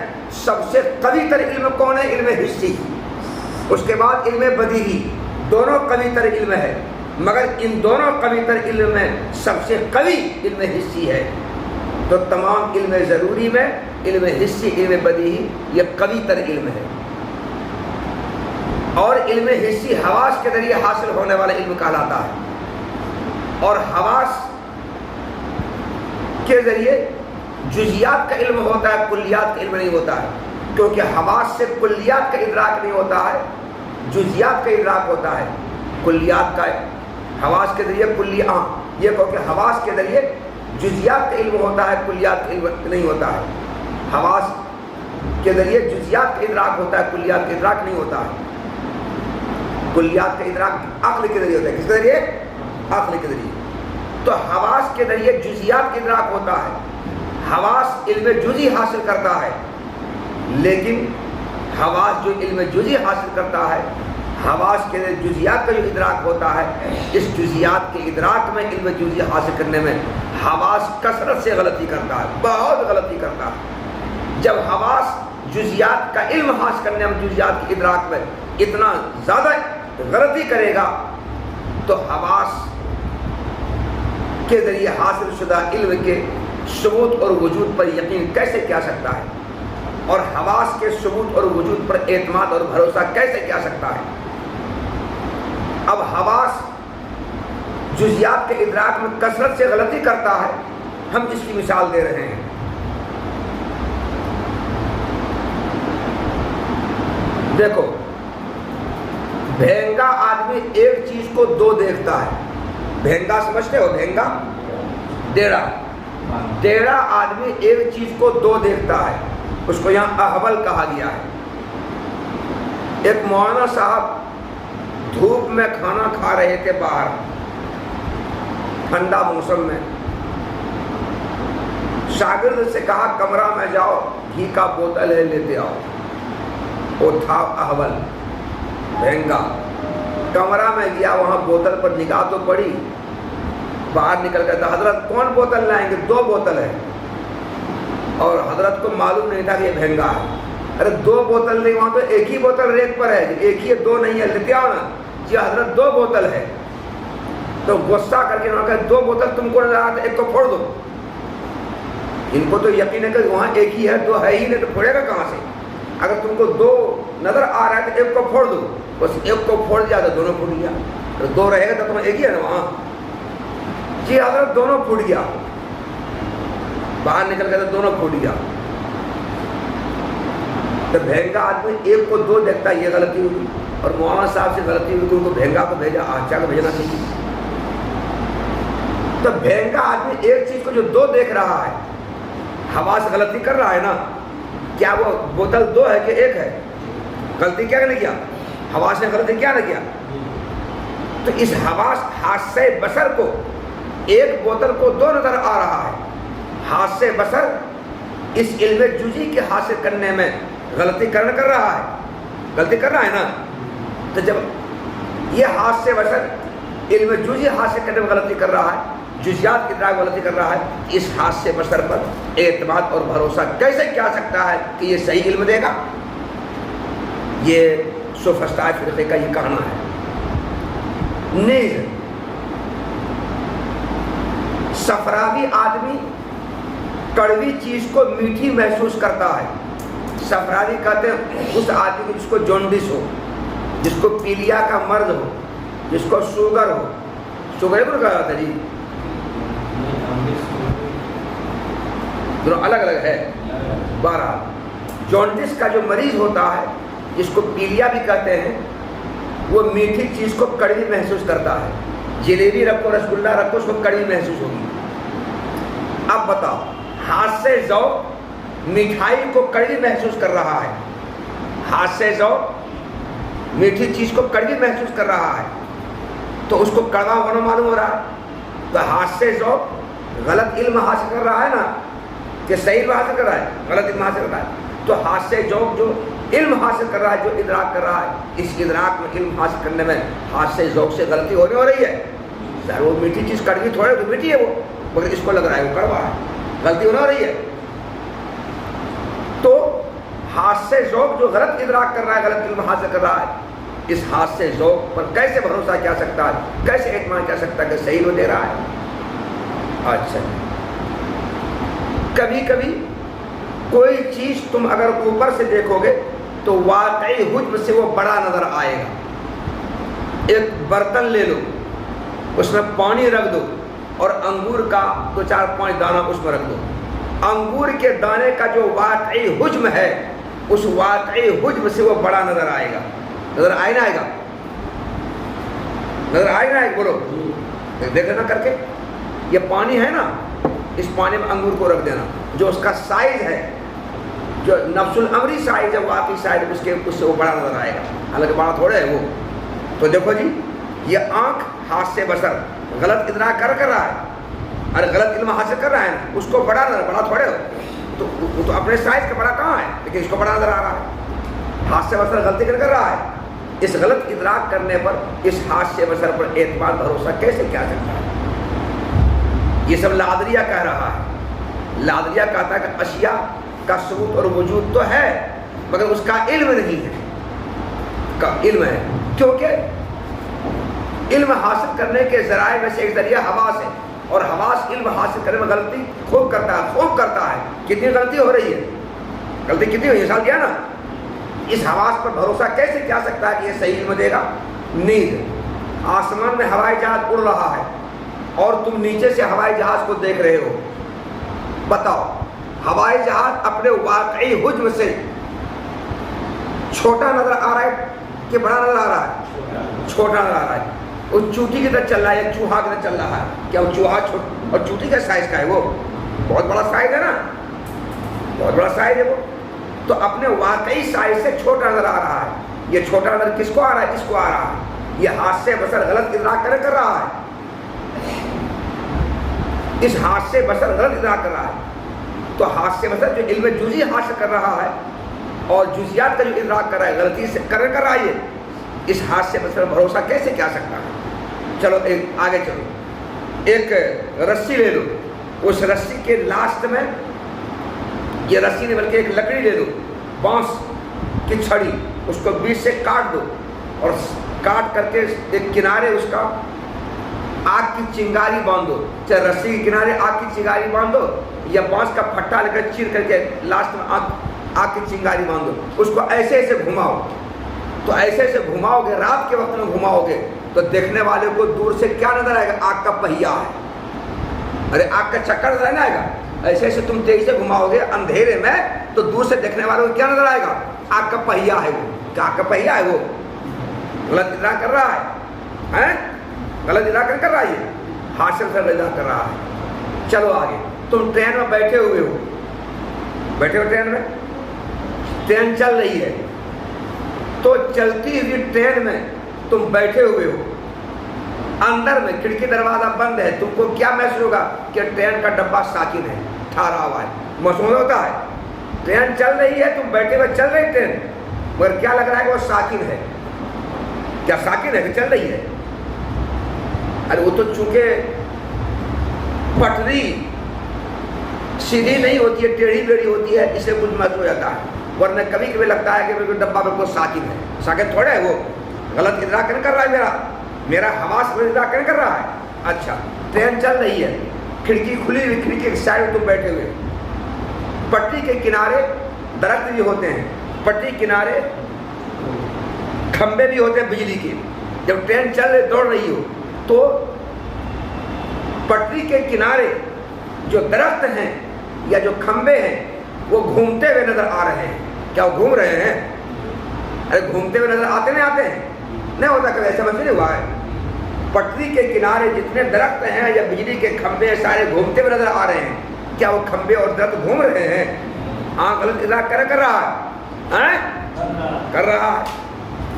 سب سے قوی تر علم کون ہے؟ علم حسی۔ اس کے بعد علم بدیہی، دونوں قوی تر علم ہے، مگر ان دونوں قوی تر علم میں سب سے قوی علم حسی ہے۔ تو تمام علم ضروری میں علم حسی، علم بدیہی یہ قوی تر علم ہے۔ اور علم حسی حواس کے ذریعے حاصل ہونے والا علم کہلاتا ہے، اور حواس کے ذریعے جزیات کا علم ہوتا ہے، کلیات کا علم نہیں ہوتا ہے، کیونکہ حواس سے کلیات کا ادراک نہیں ہوتا ہے، جزیات کا ادراک ہوتا ہے۔ کلیات کا حواس کے ذریعے یہ کہو کہ حواس کے ذریعے جزیات کا علم ہوتا ہے، کلیات کا علم نہیں ہوتا ہے۔ حواس کے ذریعے جزیات کا ادراک ہوتا ہے، کلیات کا ادراک نہیں ہوتا ہے۔ کلیات کا ادراک عقل کے ذریعے ہوتا ہے، کس کے ذریعے؟ عقل کے ذریعے۔ تو حواس کے ذریعے جزیات کا ادراک ہوتا ہے، حواس علم جزئی حاصل کرتا ہے، لیکن حواس جو علم جزئی حاصل کرتا ہے، حواس کے جزیات کا جو ادراک ہوتا ہے، اس جزیات کے ادراک میں علم جزئی حاصل کرنے میں حواس کثرت سے غلطی کرتا ہے، بہت غلطی کرتا ہے۔ جب حواس جزیات کا علم حاصل کرنے میں، جزیات کے ادراک میں اتنا زیادہ غلطی کرے گا تو حواس کے ذریعے حاصل شدہ علم کے ثبوت اور وجود پر یقین کیسے کیا سکتا ہے، اور حواس کے ثبوت اور وجود پر اعتماد اور بھروسہ کیسے کیا سکتا ہے؟ اب حواس جزیات کے ادراک میں کثرت سے غلطی کرتا ہے، ہم اس کی مثال دے رہے ہیں۔ دیکھو، بھینگا آدمی ایک چیز کو دو دیکھتا ہے۔ بھینگا سمجھتے ہو؟ بھینگا ڈیرا، ڈیرا آدمی ایک چیز کو دو دیکھتا ہے، اس کو یہاں احول کہا گیا ہے۔ ایک مولانا صاحب دھوپ میں کھانا کھا رہے تھے باہر، ٹھنڈا موسم میں۔ شاگرد سے کہا کمرہ میں جاؤ، گھی کا بوتل ہے لیتے آؤ۔ وہ تھا احول، بھینگا۔ کمرہ میں گیا، وہاں بوتل پر نگاہ تو پڑی، باہر نکل گیا تھا، حضرت کون بوتل لائیں گے؟ دو بوتل ہے۔ اور حضرت کو معلوم نہیں تھا کہ یہ بھینگا ہے۔ ارے دو بوتل نہیں، وہاں تو ایک ہی بوتل ریک پر ہے، ایک ہی ہے، دو نہیں ہے، لیتے آؤ نا۔ جی حضرت دو بوتل ہے۔ تو غصہ کر کے انہوں نے کہا دو بوتل تم کو نظر آتا ہے، ایک کو پھوڑ دو۔ ان کو تو یقین ہے کہ وہاں ایک ہی ہے، دو ہے ہی نہیں، تو پھوڑے گا کہاں سے؟ اگر تم کو دو نظر آ رہا ہے تو ایک کو پھوڑ دو۔ بس ایک کو پھوڑ دیا تو دونوں پھوٹ گیا۔ دو رہے گا تو تم ایک ہی ہے نا وہاں۔ جی حضرت دونوں پھوٹ گیا، باہر نکل گیا تو دونوں پھوٹ گیا۔ تو بھینگا آدمی ایک کو دو دیکھتا، یہ غلطی ہوئی، اور مولانا صاحب سے غلطی ہوئی کہ ان کو بھینگا کو بھیجا، آچا کو بھیجنا چاہیے۔ تو بھینگا آدمی ایک چیز کو جو دو دیکھ رہا ہے، حواس غلطی کر رہا ہے نا۔ کیا وہ بوتل دو ہے کہ ایک ہے؟ غلطی کیا نہیں کیا؟ حواس نے غلطی کیا نہ کیا؟ تو اس حواس حاسہ بصر کو ایک بوتل کو دو نظر آ رہا ہے، حاسہ بصر اس علم جزئی کے حاصل کرنے میں غلطی کر رہا ہے، غلطی کر رہا ہے نا۔ تو جب یہ حاسہ بصر علم جزئی حاصل کرنے میں غلطی کر رہا ہے، جزیات کی ادراک غلطی کر رہا ہے، اس حاسہ بصر پر اعتماد اور بھروسہ کیسے کیا سکتا ہے کہ یہ صحیح علم دے گا؟ یہ سوفسطائی فرقے کا یہ کہنا ہے۔ نیز صفراوی آدمی کڑوی چیز کو میٹھی محسوس کرتا ہے۔ صفراوی کہتے ہیں اس آدمی کو جس کو جونڈس ہو، جس کو پیلیا کا مرض ہو، جس کو شوگر ہو۔ شوگر کو کہا جاتا ہے جی، دونوں الگ الگ ہے۔ بہرحال جونڈس کا جو مریض ہوتا ہے، جس کو پیلیا بھی کہتے ہیں، وہ میٹھی چیز کو کڑوی محسوس کرتا ہے۔ جلیبی رکھو، رسگلہ رکھو، اس کو کڑوی محسوس ہوگی۔ اب بتاؤ، ہاتھ سے ذوق مٹھائی کو کڑوی محسوس کر رہا ہے، ہاتھ سے ذوق میٹھی چیز کو کڑوی محسوس کر رہا ہے، تو اس کو کڑوا ہونا معلوم ہو رہا ہے۔ تو ہاتھ سے ذوق غلط علم حاصل کر رہا ہے نا، کہ صحیح علم حاصل کر رہا ہے، غلط علم حاصل کر رہا ہے۔ تو ہاتھ سے ذوق جو علم حاصل کر رہا ہے، جو ادراک کر رہا ہے، اس ادراک میں علم حاصل کرنے میں ہاتھ سے ذوق سے غلطی ہونے ہو رہی ہے۔ سر وہ میٹھی چیز کڑوی تھوڑے تو میٹھی ہے وہ، مگر اس کو لگ رہا ہے وہ کڑوا ہے، غلطی ہونے ہو رہی ہے۔ تو ہاتھ سے ذوق جو غلط ادراک کر رہا ہے، غلط علم حاصل کر رہا ہے، اس ہاتھ سے ذوق پر کیسے بھروسہ کیا سکتا ہے، کیسے اعتماد کیا سکتا ہے کہ صحیح وہ دے رہا ہے؟ اچھا، کبھی کبھی کوئی چیز تم اگر اوپر سے دیکھو گے تو واقعی حجم سے وہ بڑا نظر آئے گا۔ ایک برتن لے لو، اس میں پانی رکھ دو، اور انگور کا 2-4-5 دانہ اس میں رکھ دو۔ انگور کے دانے کا جو واقعی حجم ہے، اس واقعی حجم سے وہ بڑا نظر آئے گا۔ نظر آئے نہ آئے گا؟ نظر آئے نہ آئے؟ بولو، دیکھ لینا کر کے۔ یہ پانی ہے نا، اس پانی میں انگور کو رکھ دینا، جو اس کا سائز ہے، جو نفس الامری سائز ہے، واقعی سائز، اس سے وہ بڑا نظر آئے گا، حالانکہ بڑا تھوڑا ہے وہ۔ تو دیکھو جی، یہ آنکھ ہاتھ سے بصر غلط ادراک کر رہا ہے، ارے غلط علم حاصل کر رہا ہے نا، اس کو بڑا نظر، بڑا تھوڑے ہو تو وہ تو اپنے سائز کا بڑا کہاں ہے، لیکن اس کو بڑا نظر آ رہا ہے، ہاتھ سے بسر غلطی کر رہا ہے۔ اس غلط ادراک کرنے پر، اس ہاتھ سے بسر پر اعتماد بھروسہ کیسے کیا سکتا ہے؟ یہ سب لادریہ کہہ رہا ہے۔ لادریہ کہتا ہے کہ اشیاء کا ثبوت اور وجود تو ہے مگر اس کا علم نہیں ہے، کا علم ہے، کیونکہ علم حاصل کرنے کے ذرائع میں سے ایک ذریعہ حواس ہے، اور حواس علم حاصل کرنے میں غلطی خوب کرتا ہے۔ کتنی غلطی ہو رہی ہے، غلطی کتنی ہوئی، مثال دیا نا۔ اس حواس پر بھروسہ کیسے کیا سکتا ہے کہ یہ صحیح علم دے گا؟ نیند، آسمان میں ہوائی جہاز اڑ رہا ہے اور تم نیچے سے ہوائی جہاز کو دیکھ رہے ہو، بتاؤ ہوائی جہاز اپنے واقعی حجم سے چھوٹا نظر آ رہا ہے کہ بڑا نظر آ رہا ہے؟ چھوٹا نظر آ رہا ہے۔ وہ چوٹی کی طرح چل رہا ہے یا چوہا کی طرح چل رہا ہے؟ کیا وہ چوہا اور چوٹی کا سائز کا ہے؟ وہ بہت بڑا سائز ہے نا، بہت بڑا سائز ہے وہ، تو اپنے واقعی سائز سے چھوٹا نظر آ رہا ہے۔ یہ چھوٹا نظر کس کو آ رہا ہے؟ اس کو آ رہا ہے۔ یہ ہاتھ سے بسر غلط ادراک کر رہا ہے، اس ہاتھ سے بسر غلط ادراک کر رہا ہے۔ تو ہاتھ سے بسر جو علم جزئی حاصل کر رہا ہے اور جزیات کا جو ادراک کر رہا ہے، غلطی سے کر رہا ہے، یہ اس ہاتھ سے بسر بھروسہ کیسے کیا سکتا ہے؟ چلو آگے چلو، ایک رسی لے لو، اس رسی کے لاسٹ میں، یہ رسی نہیں بلکہ ایک لکڑی لے لو، بانس کی چھڑی، اس کو بیچ سے کاٹ دو اور کاٹ کر کے ایک کنارے اس کا آگ کی چنگاری باندھ دو، چاہے رسی کے کنارے آگ کی چنگاری باندھ دو یا بانس کا پھٹا لے کر چیر کر کے لاسٹ میں آگ کی چنگاری باندھ دو، اس کو ایسے ایسے گھماؤ، تو ایسے ایسے گھماؤ گے، رات کے وقت میں گھماؤ گے تو دیکھنے والے کو دور سے کیا نظر آئے گا؟ آگ کا پہیا ہے، ارے آگ کا چکر نظر نہیں آئے گا؟ ایسے ایسے تم تیزی سے گھماؤ گے اندھیرے میں تو دور سے دیکھنے والے کو کیا نظر آئے گا؟ آگ کا پہیا ہے وہ، کیا آگ کا پہیا ہے وہ؟ غلط ادراک کر رہا ہے، غلط ادراک کر رہا ہے، یہ ہاتھ سے غلط ادراک کر رہا ہے۔ چلو آگے، تم ٹرین میں بیٹھے ہوئے ہو، ٹرین میں، ٹرین چل رہی ہے، تو چلتی ہوئی ٹرین میں تم بیٹھے ہوئے ہو، اندر میں کھڑکی دروازہ بند ہے، تم کو کیا محسوس ہوگا؟ کہ ٹرین کا ڈبہ ساکن ہے، ٹھہرا ہوا ہے، محسوس ہوتا ہے۔ ٹرین چل رہی ہے، تم بیٹھے ہوئے چل رہی ٹرین، مگر کیا لگ رہا ہے کہ وہ ساکن ہے؟ کیا ساکن ہے کہ چل رہی ہے؟ ارے وہ تو چونکہ پٹری سیدھی نہیں ہوتی ہے، ٹیڑھی بیڑھی ہوتی ہے، اسے کچھ محسوس ہو جاتا ہے، ورنہ کبھی کبھی لگتا ہے کہ ڈبہ بالکل ساکن ہے۔ ساکن تھوڑا ہے، وہ غلط ادراک کر رہا ہے، میرا حواس غلط ادراک کر رہا ہے۔ اچھا، ٹرین چل رہی ہے، کھڑکی کھلی ہوئی، کھڑکی کے سائڈ میں تم بیٹھے ہوئے، پٹری کے کنارے درخت بھی ہوتے ہیں، پٹری کنارے کھمبے بھی ہوتے ہیں بجلی کے۔ جب ٹرین چل رہی دوڑ رہی ہو تو پٹری کے کنارے جو درخت ہیں یا جو کھمبے ہیں وہ گھومتے ہوئے نظر آ رہے ہیں۔ کیا وہ گھوم رہے ہیں؟ ارے گھومتے ہوئے نظر آتے نہیں آتے ہیں؟ نہیں ہوتا، کبھی ایسا نہیں ہوا ہے؟ پٹری کے کنارے جتنے درخت ہیں یا بجلی کے کھمبے سارے گھومتے ہوئے نظر آ رہے ہیں۔ کیا وہ کھمبے اور درخت گھوم رہے ہیں؟ ہاں، غلط ادراک کر رہا ہے، کر رہا ہے۔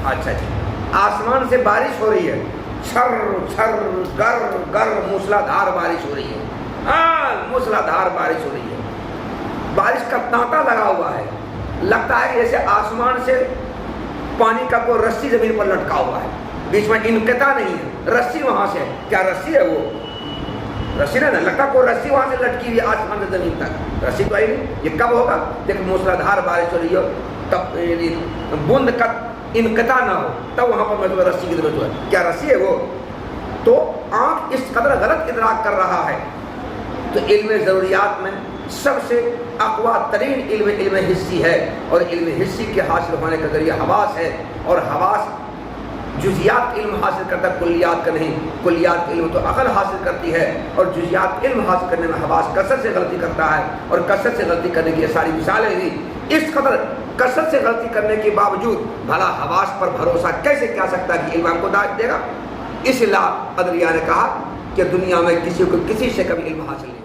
اچھا جی، آسمان سے بارش ہو رہی ہے، چھر چھر گر گر موسلا دھار بارش ہو رہی ہے، ہاں موسلا دھار بارش ہو رہی ہے، بارش کا تانتا لگا ہوا ہے، لگتا ہے جیسے آسمان سے پانی کا کوئی رسی زمین پر لٹکا ہوا ہے، بیچ میں انقطاع نہیں ہے، رسی وہاں سے، کیا رسی ہے وہ؟ رسی نہیں لگتا، کوئی رسی وہاں سے لٹکی ہوئی آسمان سے زمین تک، رسی تو آئی نہیں۔ یہ کب ہوگا؟ جب موسلا دھار بارش ہو رہی ہو، تب بوند کا انقطاع نہ ہو، تب وہاں پر مطلب رسی کی ضرورت ہے۔ کیا رسی ہے وہ؟ تو آنکھ اس قدر غلط ادراک کر رہا ہے۔ تو علم ضروریات میں سب سے اقویٰ ترین علم حسی ہے، اور علم حسی کے حاصل ہونے کا ذریعہ حواس ہے، اور حواس جزیات علم حاصل کرتا ہے، کلیات کا نہیں۔ کلیات علم تو عقل حاصل کرتی ہے، اور جزیات علم حاصل کرنے میں حواس کثرت سے غلطی کرتا ہے، اور کثرت سے غلطی کرنے کی یہ ساری مثالیں ہی۔ اس قدر کثرت سے غلطی کرنے کے باوجود بھلا حواس پر بھروسہ کیسے کیا سکتا ہے کہ علم ہم کو دے گا؟ اس لیے قدریہ نے کہا کہ دنیا میں کسی کو کسی سے کبھی علم حاصل نہیں